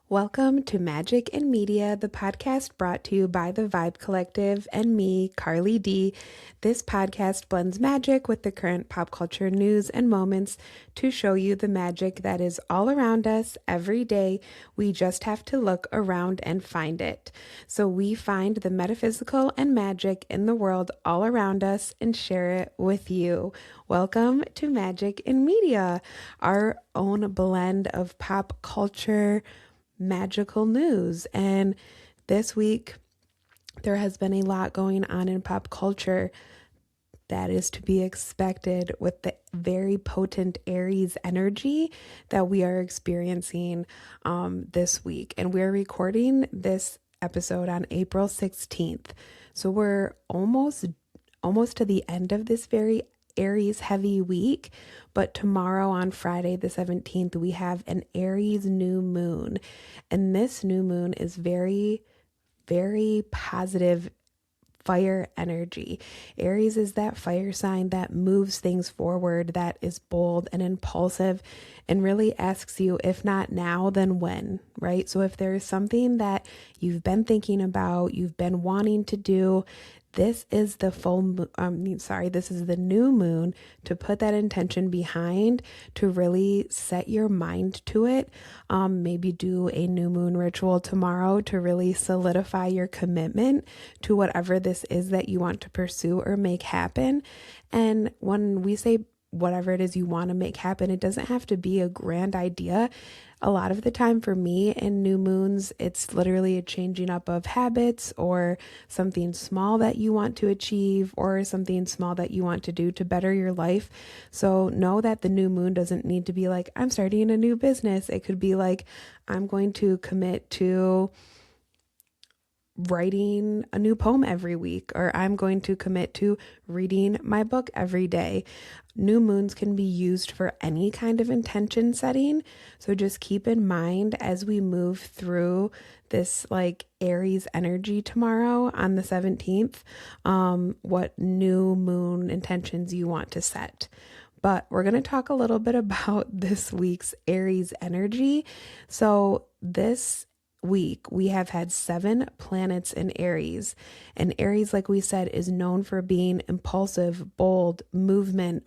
Welcome to Magic and Media, the podcast brought to you by the Vibe Collective and me, Carly D. This podcast blends magic with the current pop culture news and moments to show you the magic that is all around us every day. We just have to look around and find it. So we find the metaphysical and magic in the world all around us and share it with you. Welcome to Magic and Media, our own blend of pop culture magical news. And this week, there has been a lot going on in pop culture that is to be expected with the very potent Aries energy that we are experiencing this week. And we're recording this episode on April 16th. So we're almost to the end of this very Aries heavy week, but tomorrow on Friday the 17th we have an Aries new moon, and this new moon is very, very positive fire energy. Aries is that fire sign that moves things forward, that is bold and impulsive, and really asks you, if not now, then when, right? So if there is something that you've been thinking about, you've been wanting to do, this is the this is the new moon to put that intention behind, to really set your mind to it. Maybe do a new moon ritual tomorrow to really solidify your commitment to whatever this is that you want to pursue or make happen. And when we say whatever it is you want to make happen, it doesn't have to be a grand idea. A lot of the time for me in new moons, it's literally a changing up of habits or something small that you want to achieve or something small that you want to do to better your life. So know that the new moon doesn't need to be like, I'm starting a new business. It could be like, I'm going to commit to writing a new poem every week, or I'm going to commit to reading my book every day. New moons can be used for any kind of intention setting. So just keep in mind as we move through this like Aries energy tomorrow on the 17th, what new moon intentions you want to set. But we're going to talk a little bit about this week's Aries energy. So this week we have had 7 planets in Aries, and Aries, like we said, is known for being impulsive, bold,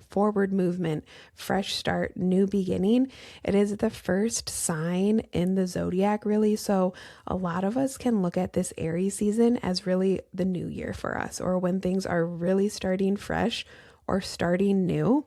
forward movement, fresh start, new beginning. It is the first sign in the zodiac, really. So a lot of us can look at this Aries season as really the new year for us, or when things are really starting fresh or starting new.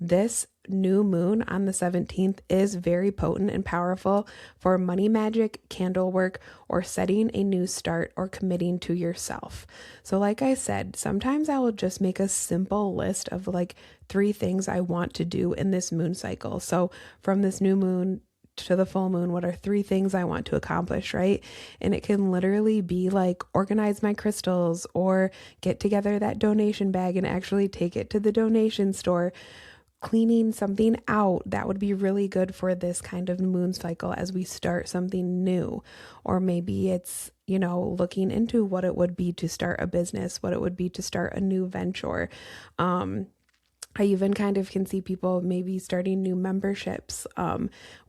This new moon on the 17th is very potent and powerful for money magic, candle work, or setting a new start or committing to yourself. So like I said, sometimes I will just make a simple list of like 3 things I want to do in this moon cycle. So from this new moon to the full moon, what are 3 things I want to accomplish, right? And it can literally be like organize my crystals, or get together that donation bag and actually take it to the donation store. Cleaning something out that would be really good for this kind of moon cycle as we start something new. Or maybe it's, looking into what it would be to start a business, what it would be to start a new venture. I even kind of can see people maybe starting new memberships.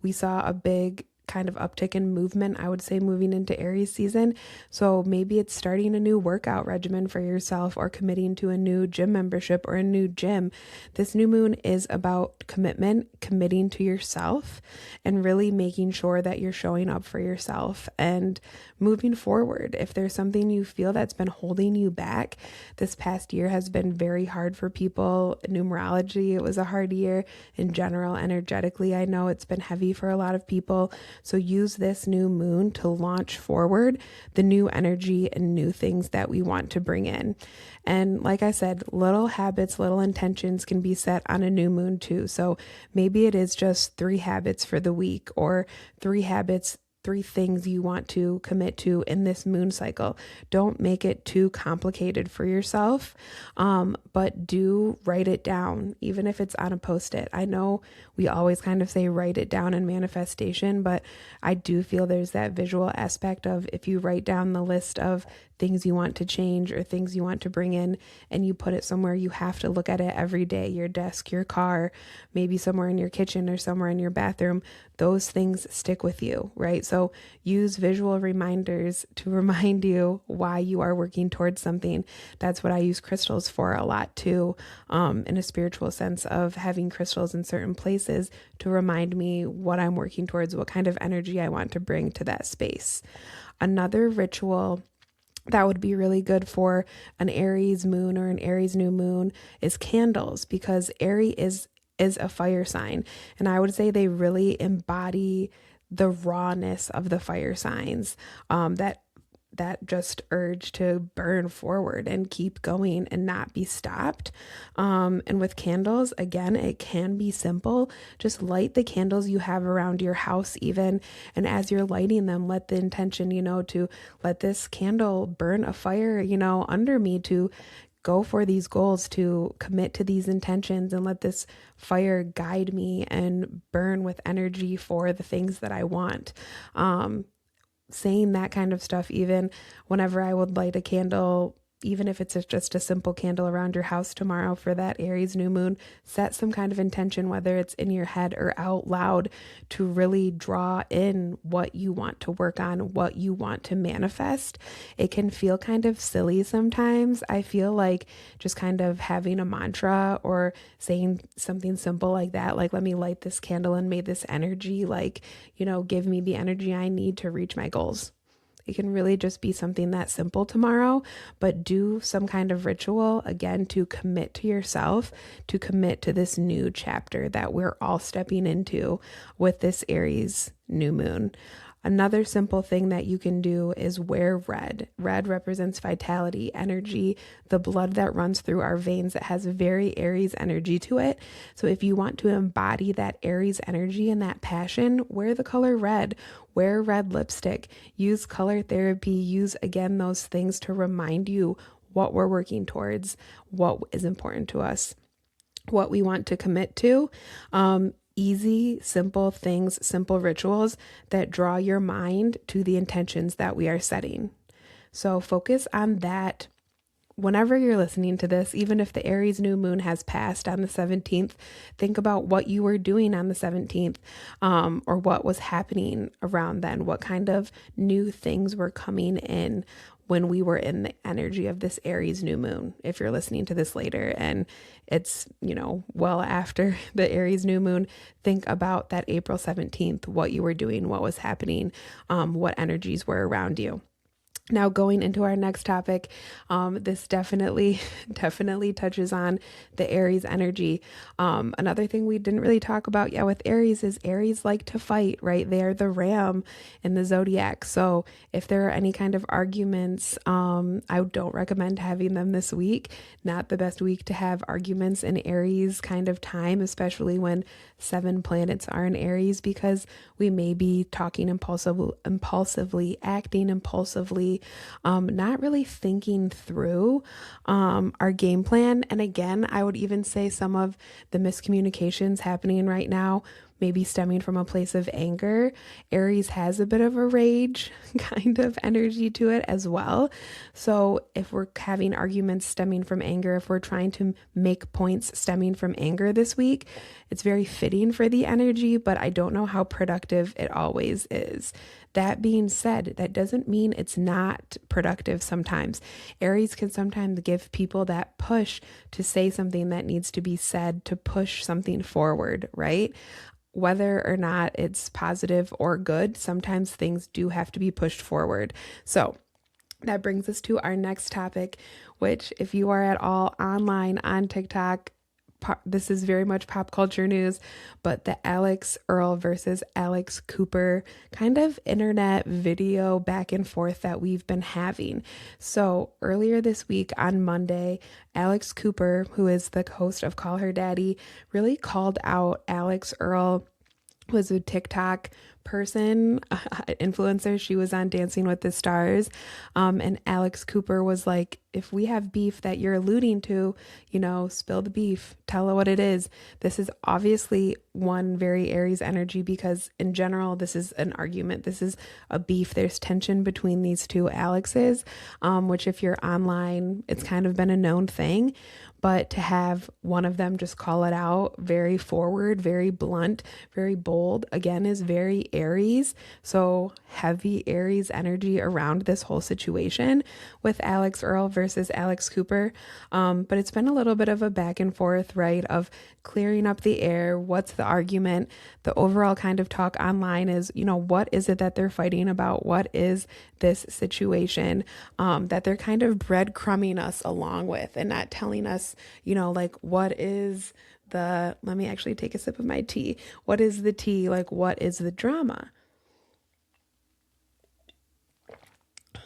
We saw a big kind of uptick in movement, I would say, moving into Aries season. So maybe it's starting a new workout regimen for yourself, or committing to a new gym membership or a new gym. This new moon is about commitment, committing to yourself, and really making sure that you're showing up for yourself and moving forward. If there's something you feel that's been holding you back, this past year has been very hard for people. Numerology, it was a hard year in general. Energetically, I know it's been heavy for a lot of people. So use this new moon to launch forward the new energy and new things that we want to bring in. And like I said, little habits, little intentions can be set on a new moon too. So maybe it is just 3 habits for the week, or 3 habits, 3 things you want to commit to in this moon cycle. Don't make it too complicated for yourself, but do write it down, even if it's on a Post-it. I know we always kind of say write it down in manifestation, but I do feel there's that visual aspect of, if you write down the list of things you want to change or things you want to bring in, and you put it somewhere you have to look at it every day, your desk, your car, maybe somewhere in your kitchen or somewhere in your bathroom, those things stick with you, right? So use visual reminders to remind you why you are working towards something. That's what I use crystals for a lot too, in a spiritual sense of having crystals in certain places to remind me what I'm working towards, what kind of energy I want to bring to that space. Another ritual that would be really good for an Aries moon or an Aries new moon is candles, because Aries is a fire sign, and I would say they really embody the rawness of the fire signs, that just urge to burn forward and keep going and not be stopped. And with candles, again, it can be simple. Just light the candles you have around your house even. And as you're lighting them, let the intention, to let this candle burn a fire, under me, to go for these goals, to commit to these intentions, and let this fire guide me and burn with energy for the things that I want. Saying that kind of stuff, even whenever I would light a candle, even if it's just a simple candle around your house tomorrow for that Aries new moon, set some kind of intention, whether it's in your head or out loud, to really draw in what you want to work on, what you want to manifest. It can feel kind of silly sometimes. I feel like just kind of having a mantra or saying something simple like that, like, let me light this candle and may this energy, give me the energy I need to reach my goals. It can really just be something that simple tomorrow, but do some kind of ritual, again, to commit to yourself, to commit to this new chapter that we're all stepping into with this Aries new moon. Another simple thing that you can do is wear red. Red represents vitality, energy, the blood that runs through our veins. That has a very Aries energy to it. So if you want to embody that Aries energy and that passion, wear the color red. Wear red lipstick. Use color therapy. Use, again, those things to remind you what we're working towards, what is important to us, what we want to commit to. Easy, simple things, simple rituals that draw your mind to the intentions that we are setting. So focus on that whenever you're listening to this. Even if the Aries new moon has passed on the 17th, think about what you were doing on the 17th, or what was happening around then, what kind of new things were coming in when we were in the energy of this Aries new moon. If you're listening to this later and it's, well after the Aries new moon, think about that April 17th, what you were doing, what was happening, what energies were around you. Now, going into our next topic, this definitely touches on the Aries energy. Another thing we didn't really talk about yet with Aries is Aries like to fight, right? They are the ram in the zodiac. So if there are any kind of arguments, I don't recommend having them this week. Not the best week to have arguments in Aries kind of time, especially when 7 planets are in Aries, because we may be talking impulsively, acting impulsively, not really thinking through our game plan. And again, I would even say some of the miscommunications happening right now maybe stemming from a place of anger. Aries has a bit of a rage kind of energy to it as well. So if we're having arguments stemming from anger, if we're trying to make points stemming from anger this week, it's very fitting for the energy, but I don't know how productive it always is. That being said, that doesn't mean it's not productive sometimes. Aries can sometimes give people that push to say something that needs to be said, to push something forward, right? Whether or not it's positive or good, sometimes things do have to be pushed forward. So that brings us to our next topic, which, if you are at all online on TikTok, this is very much pop culture news, but the Alix Earle versus Alex Cooper kind of internet video back and forth that we've been having. So earlier this week on Monday, Alex Cooper, who is the host of Call Her Daddy, really called out Alix Earle, who was a TikTok person, influencer. She was on Dancing with the Stars. And Alex Cooper was like, if we have beef that you're alluding to, spill the beef, tell her what it is. This is obviously one very Aries energy, because in general, this is an argument. This is a beef. There's tension between these two Alexes, which if you're online, it's kind of been a known thing. But to have one of them just call it out very forward, very blunt, very bold, again, is very Aries, so heavy Aries energy around this whole situation with Alix Earle versus Alex Cooper. But it's been a little bit of a back and forth, right, of clearing up the air. What's the argument? The overall kind of talk online is, what is it that they're fighting about? What is this situation that they're kind of breadcrumbing us along with and not telling us, like, what is let me actually take a sip of my tea. What is the tea? Like, what is the drama?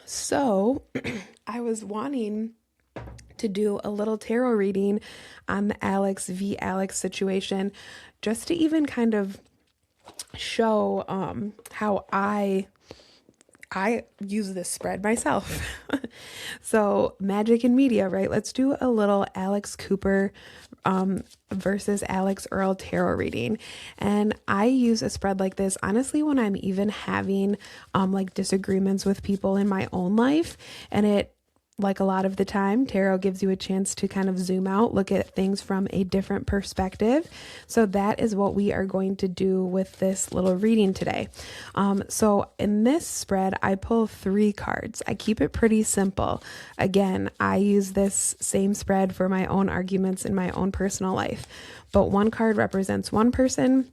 So I was wanting to do a little tarot reading on the Alix v. Alex situation, just to even kind of show how I use this spread myself. So magic and media, right? Let's do a little Alex Cooper versus Alix Earle tarot reading. And I use a spread like this, honestly, when I'm even having like disagreements with people in my own life. And it, like a lot of the time, tarot gives you a chance to kind of zoom out, look at things from a different perspective. So that is what we are going to do with this little reading today. So in this spread, I pull 3 cards. I keep it pretty simple. Again, I use this same spread for my own arguments in my own personal life. But one card represents one person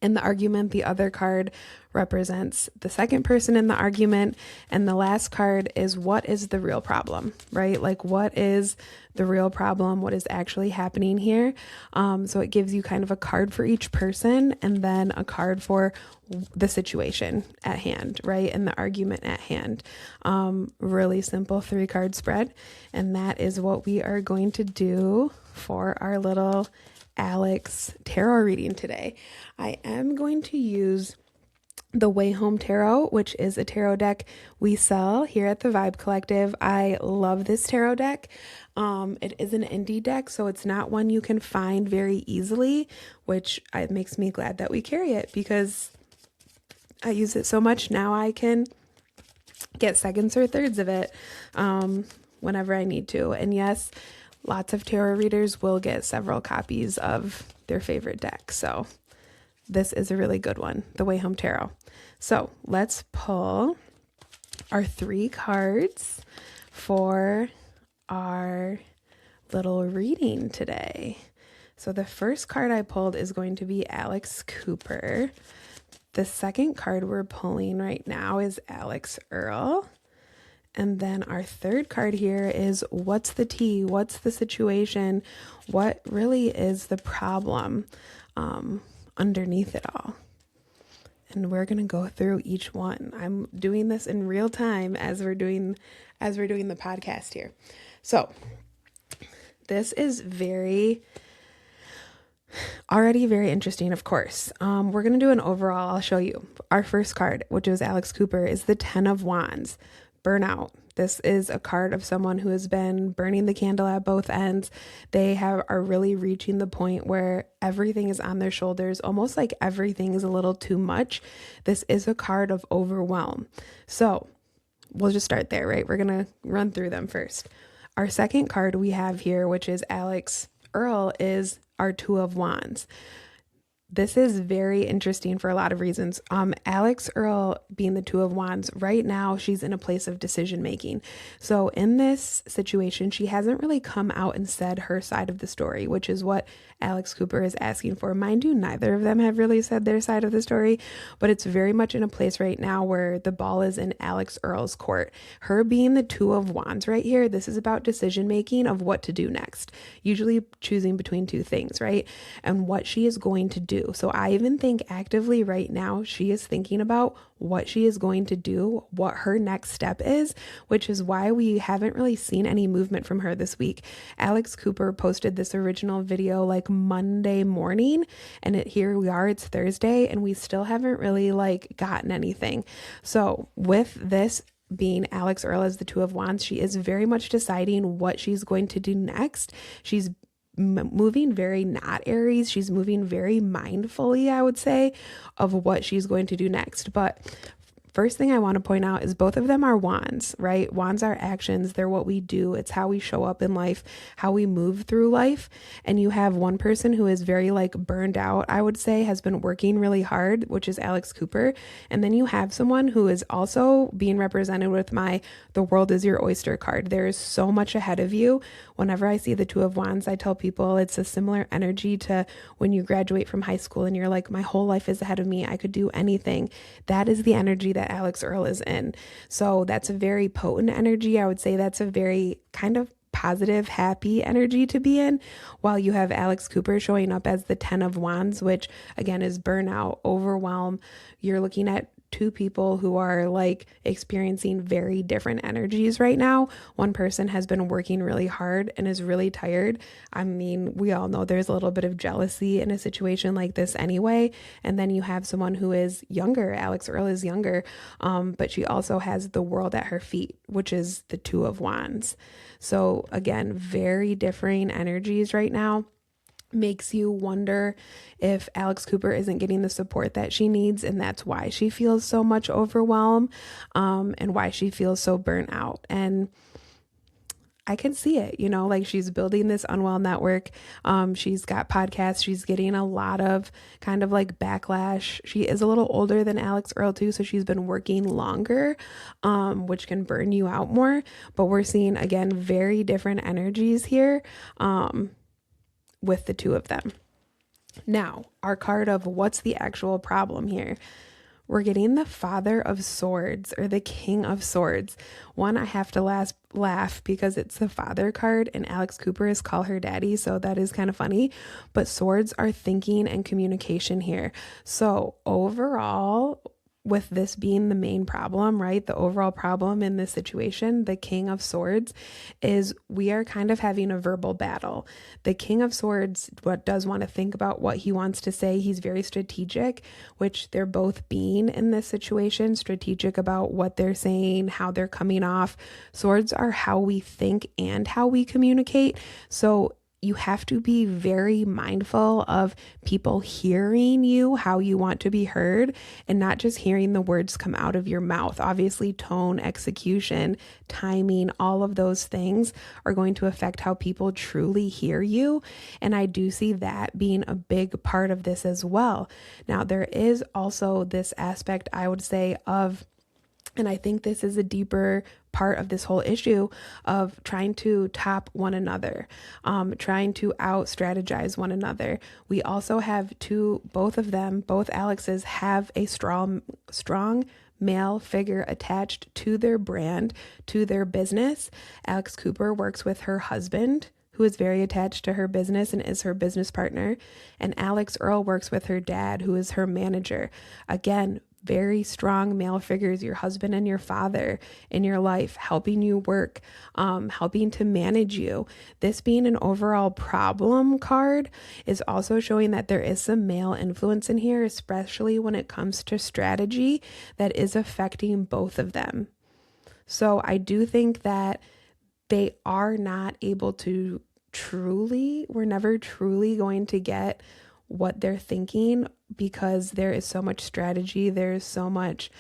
in the argument, the other card represents the second person in the argument, and the last card is what is the real problem, right? Like, what is the real problem? What is actually happening here? So it gives you kind of a card for each person and then a card for the situation at hand, right? And the argument at hand. Really simple 3-card spread. And that is what we are going to do for our little Alix tarot reading today. I am going to use the Way Home Tarot, which is a tarot deck we sell here at the Vibe Collective. I love this tarot deck. It is an indie deck, so it's not one you can find very easily, which makes me glad that we carry it because I use it so much now I can get seconds or thirds of it whenever I need to. And yes, lots of tarot readers will get several copies of their favorite deck. So this is a really good one, the Way Home Tarot. So let's pull our 3 cards for our little reading today. So the first card I pulled is going to be Alex Cooper. The second card we're pulling right now is Alix Earle. And then our third card here is what's the tea? What's the situation? What really is the problem underneath it all? And we're going to go through each one. I'm doing this in real time as we're doing the podcast here. So this is already very interesting, of course. We're going to do an overall. I'll show you. Our first card, which is Alex Cooper, is the 10 of Wands. Burnout. This is a card of someone who has been burning the candle at both ends. They are really reaching the point where everything is on their shoulders, almost like everything is a little too much. This is a card of overwhelm. So we'll just start there, right? We're going to run through them first. Our second card we have here, which is Alix Earle, is our 2 of Wands. This is very interesting for a lot of reasons. Alix Earle being the 2 of Wands, right now she's in a place of decision making. So in this situation, she hasn't really come out and said her side of the story, which is what Alex Cooper is asking for. Mind you, neither of them have really said their side of the story, but it's very much in a place right now where the ball is in Alix Earle's court. Her being the 2 of Wands right here, this is about decision making of what to do next, usually choosing between 2 things, right? And what she is going to do. So I even think actively right now, she is thinking about what she is going to do, what her next step is, which is why we haven't really seen any movement from her this week. Alex Cooper posted this original video like Monday morning, and here we are, it's Thursday, and we still haven't really like gotten anything. So with this being Alix Earle as the 2 of Wands, she is very much deciding what she's going to do next. She's moving very not Aries. She's moving very mindfully, I would say, of what she's going to do next. But first thing I want to point out is both of them are wands, right? Wands are actions. They're what we do. It's how we show up in life, how we move through life. And you have one person who is very like burned out, I would say, has been working really hard, which is Alex Cooper. And then you have someone who is also being represented with my "the world is your oyster" card. There is so much ahead of you. Whenever I see the Two of Wands, I tell people it's a similar energy to when you graduate from high school and you're like, my whole life is ahead of me. I could do anything. That is the energy that Alix Earle is in. So that's a very potent energy. I would say that's a very kind of positive, happy energy to be in, while you have Alex Cooper showing up as the 10 of Wands, which again is burnout, overwhelm. You're looking at two people who are like experiencing very different energies right now. One person has been working really hard and is really tired. I mean, we all know there's a little bit of jealousy in a situation like this anyway. And then you have someone who is younger. Alix Earle is younger, but she also has the world at her feet, which is the Two of Wands. So again, very differing energies right now. Makes you wonder if Alex Cooper isn't getting the support that she needs, and that's why she feels so much overwhelm, and why she feels so burnt out. And I can see it, like she's building this Unwell network. She's got podcasts. She's getting a lot of kind of like backlash. She is a little older than Alix Earle too, so she's been working longer, which can burn you out more. But we're seeing, again, very different energies here, with the two of them. Now, our card of what's the actual problem here? We're getting the Father of Swords, or the King of Swords. One, I have to laugh because it's the father card and Alex Cooper is call her daddy, so that is kind of funny. But swords are thinking and communication here. So overall, with this being the main problem, right? The overall problem in this situation, the King of Swords, is we are kind of having a verbal battle. The King of Swords does want to think about what he wants to say. He's very strategic, which they're both being in this situation, strategic about what they're saying, how they're coming off. Swords are how we think and how we communicate. So you have to be very mindful of people hearing you, how you want to be heard, and not just hearing the words come out of your mouth. Obviously, tone, execution, timing, all of those things are going to affect how people truly hear you. And I do see that being a big part of this as well. Now, there is also this aspect, I would say, of, and I think this is a deeper part of this whole issue of trying to top one another, trying to out strategize one another. We also have both Alixes have a strong male figure attached to their brand, to their business. Alix Cooper works with her husband, who is very attached to her business and is her business partner. And Alix Earle works with her dad, who is her manager. Again, very strong male figures, your husband and your father in your life, helping you work, helping to manage you. This being an overall problem card is also showing that there is some male influence in here, especially when it comes to strategy, that is affecting both of them. So I do think that they are not able to we're never truly going to get what they're thinking, because there is so much strategy, there's so much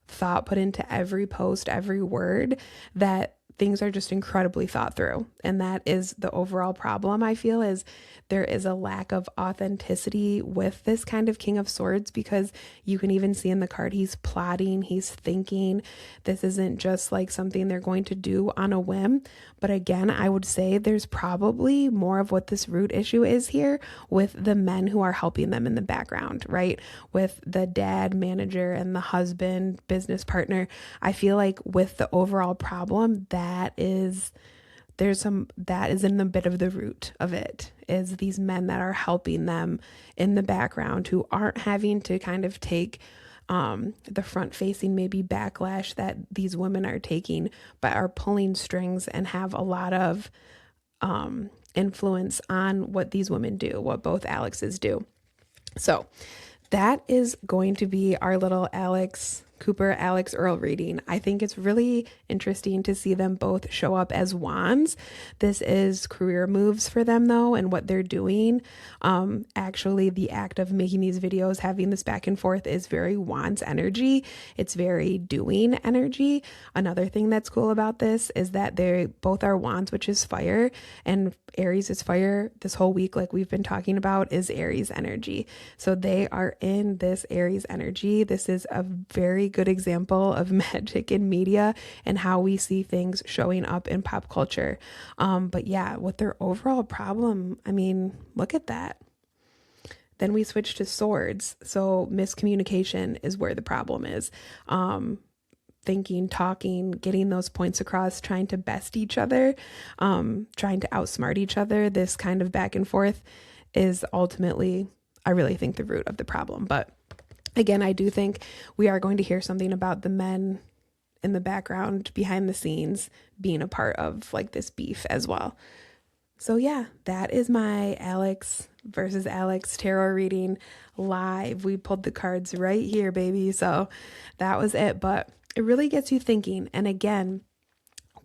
thought put into every post, every word, that things are just incredibly thought through. And that is the overall problem, I feel, is there is a lack of authenticity with this kind of King of Swords, because you can even see in the card, he's plotting, he's thinking. This isn't just like something they're going to do on a whim. But again, I would say there's probably more of what this root issue is here with the men who are helping them in the background, right? With the dad, manager, and the husband, business partner. I feel like with the overall problem, that is in the bit of the root of it, is these men that are helping them in the background, who aren't having to kind of take the front facing maybe backlash that these women are taking, but are pulling strings and have a lot of influence on what these women do, what both Alixes do. So that is going to be our little Alix Cooper Alix Earle reading. I think it's really interesting to see them both show up as wands. This is career moves for them though, and what they're doing. Actually, the act of making these videos, having this back and forth, is very wands energy. It's very doing energy. Another thing that's cool about this is that they both are wands, which is fire, and Aries is fire. This whole week, like we've been talking about, is Aries energy. So they are in this Aries energy. This is a very good example of magic in media and how we see things showing up in pop culture. But yeah, with their overall problem, I mean, look at that. Then we switch to swords. So miscommunication is where the problem is. Thinking, talking, getting those points across, trying to best each other, trying to outsmart each other. This kind of back and forth is ultimately, I really think, the root of the problem. But again, I do think we are going to hear something about the men in the background, behind the scenes, being a part of like this beef as well. So yeah, that is my Alix versus Alix tarot reading live. We pulled the cards right here, baby. So that was it. But it really gets you thinking. And again,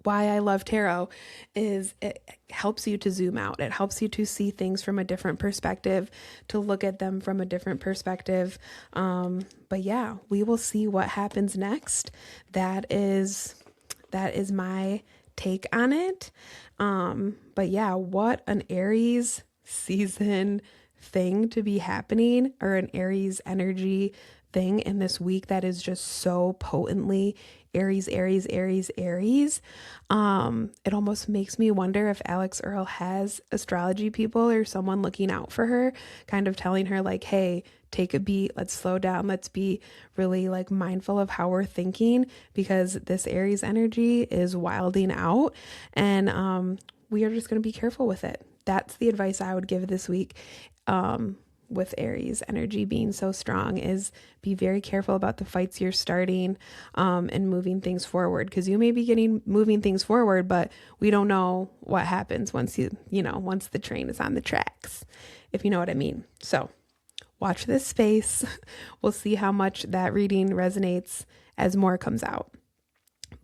why I love tarot is it helps you to zoom out. It helps you to see things from a different perspective, to look at them from a different perspective. But yeah, we will see what happens next. That is my take on it. But yeah, what an Aries season thing to be happening, or an Aries energy thing in this week that is just so potently Aries, Aries, Aries, Aries. It almost makes me wonder if Alix Earle has astrology people or someone looking out for her, kind of telling her like, hey, take a beat, let's slow down, let's be really like mindful of how we're thinking, because this Aries energy is wilding out, and we are just going to be careful with it. That's the advice I would give this week. With Aries energy being so strong, is be very careful about the fights you're starting, and moving things forward, because you may be moving things forward, but we don't know what happens once once the train is on the tracks, if you know what I mean. So watch this space. We'll see how much that reading resonates as more comes out.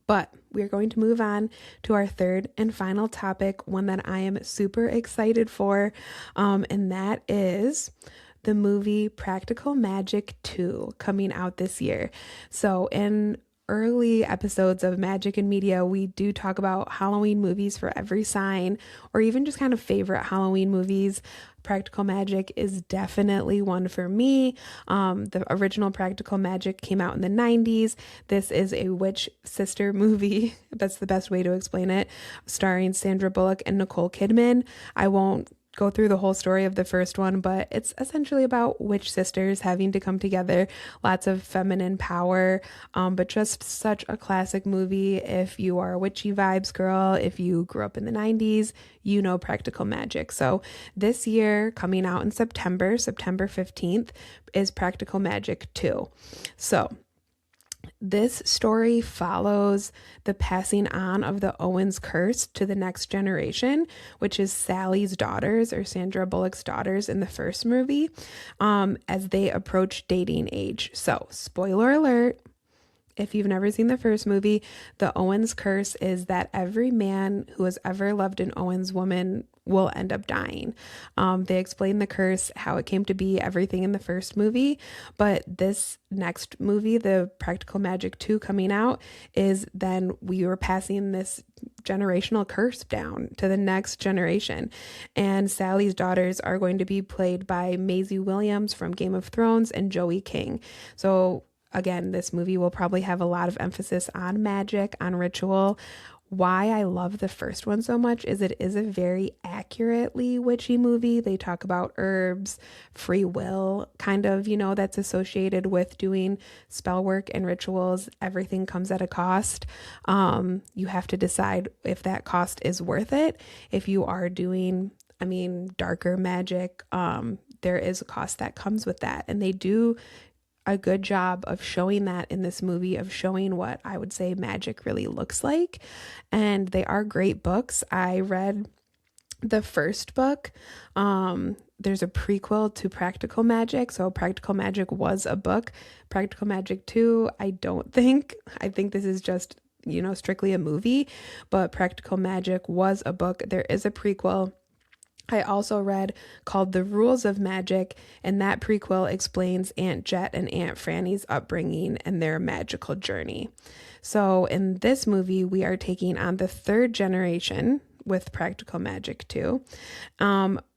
But we're going to move on to our third and final topic, one that I am super excited for, and that is the movie Practical Magic 2 coming out this year. So in early episodes of Magic and Media, we do talk about Halloween movies for every sign, or even just kind of favorite Halloween movies. Practical Magic is definitely one for me. The original Practical Magic came out in the 90s. This is a witch sister movie. That's the best way to explain it. Starring Sandra Bullock and Nicole Kidman. I won't go through the whole story of the first one, but it's essentially about witch sisters having to come together. Lots of feminine power, but just such a classic movie. If you are a witchy vibes girl, if you grew up in the 90s, you know Practical Magic. So this year, coming out in September 15th, is Practical Magic 2. So this story follows the passing on of the Owens curse to the next generation, which is Sally's daughters, or Sandra Bullock's daughters in the first movie, as they approach dating age. So, spoiler alert, if you've never seen the first movie, the Owens curse is that every man who has ever loved an Owens woman will end up dying. They explain the curse, how it came to be, everything in the first movie. But this next movie, the Practical Magic 2 coming out, is then we were passing this generational curse down to the next generation. And Sally's daughters are going to be played by Maisie Williams from Game of Thrones and Joey King. So again, this movie will probably have a lot of emphasis on magic, on ritual. Why I love the first one so much is it is a very accurately witchy movie. They talk about herbs, free will, kind of, that's associated with doing spell work and rituals. Everything comes at a cost. You have to decide if that cost is worth it. If you are doing, darker magic, there is a cost that comes with that. And they do a good job of showing that in this movie, of showing what I would say magic really looks like. And they are great books. I read the first book, there's a prequel to Practical Magic. So Practical Magic was a book. Practical Magic 2, I don't think. I think this is just, strictly a movie, but Practical Magic was a book. There is a prequel I also read called The Rules of Magic, and that prequel explains Aunt Jet and Aunt Franny's upbringing and their magical journey. So in this movie, we are taking on the third generation with Practical Magic 2.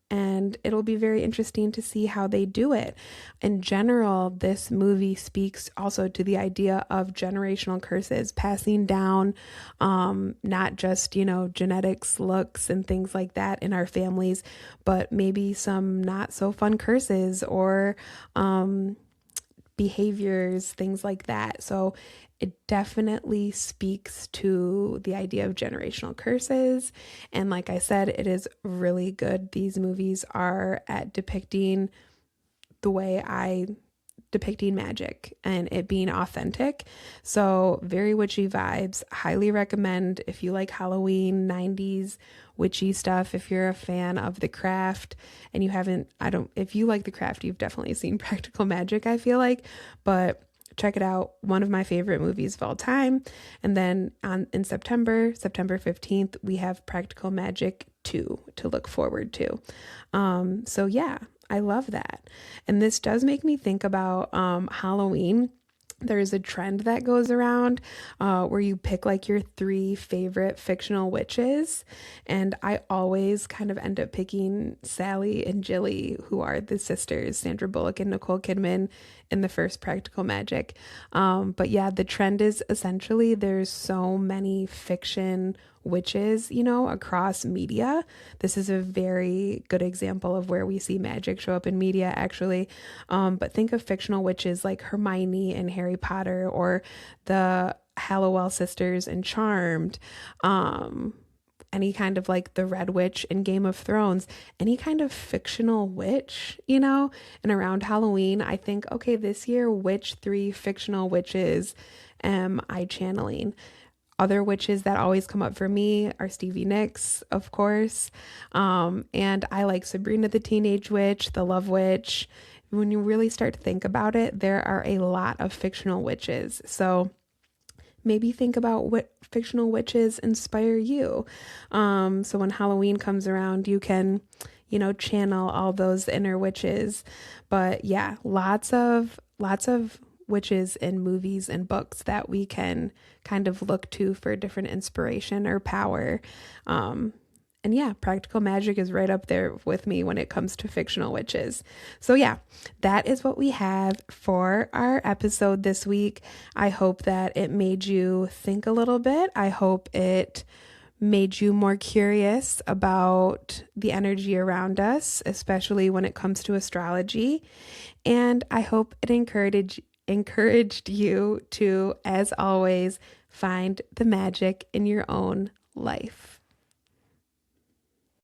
And it'll be very interesting to see how they do it. In general, this movie speaks also to the idea of generational curses passing down, not just, genetics, looks, and things like that in our families, but maybe some not so fun curses or behaviors, things like that. So it definitely speaks to the idea of generational curses. And like I said, it is really good. These movies are at depicting the way depicting magic and it being authentic. So very witchy vibes. Highly recommend if you like Halloween, 90s witchy stuff. If you're a fan of The Craft and if you like The Craft, you've definitely seen Practical Magic, I feel like, but check it out. One of my favorite movies of all time. And then in September 15th, we have Practical Magic 2 to look forward to. So yeah, I love that. And this does make me think about Halloween. There's a trend that goes around where you pick like your 3 favorite fictional witches. And I always kind of end up picking Sally and Jilly, who are the sisters, Sandra Bullock and Nicole Kidman in the first Practical Magic. But yeah, the trend is essentially there's so many fiction witches, across media. This is a very good example of where we see magic show up in media, actually. But think of fictional witches like Hermione in Harry Potter or the Hallowell sisters in Charmed. Any kind of like the Red Witch in Game of Thrones, any kind of fictional witch, and around Halloween, I think, okay, this year, which 3 fictional witches am I channeling? Other witches that always come up for me are Stevie Nicks, of course. And I like Sabrina the Teenage Witch, the Love Witch. When you really start to think about it, there are a lot of fictional witches. So maybe think about what fictional witches inspire you. So when Halloween comes around, you can, channel all those inner witches. But yeah, lots of witches in movies and books that we can kind of look to for different inspiration or power. And yeah, Practical Magic is right up there with me when it comes to fictional witches. So yeah, that is what we have for our episode this week. I hope that it made you think a little bit. I hope it made you more curious about the energy around us, especially when it comes to astrology. And I hope it encouraged you to, as always, find the magic in your own life.